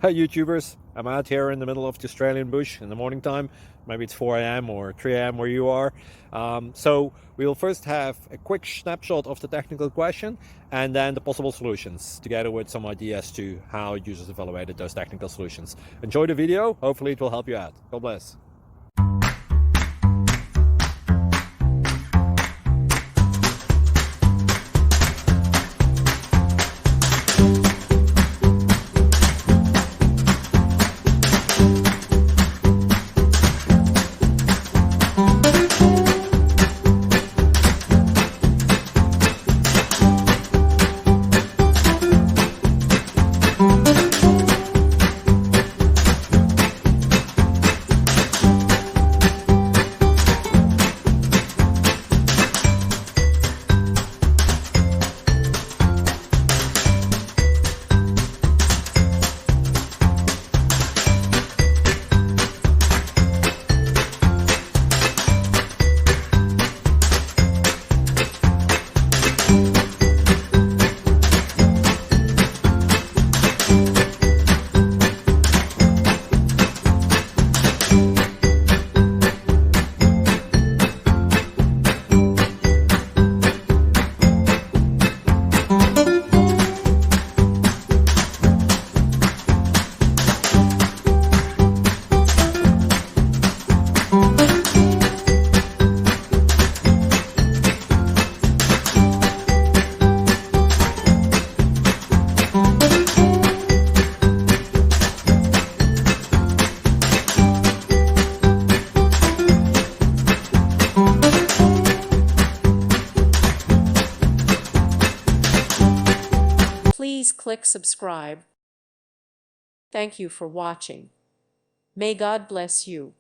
Hi YouTubers, I'm out here in the middle of the Australian bush in the morning time. Maybe it's 4 a.m. or 3 a.m. where you are. So we will first have a quick snapshot of the technical question and then the possible solutions, together with some ideas to how users evaluated those technical solutions. Enjoy the video, hopefully it will help you out. God bless. Please click subscribe. Thank you for watching. May God bless you.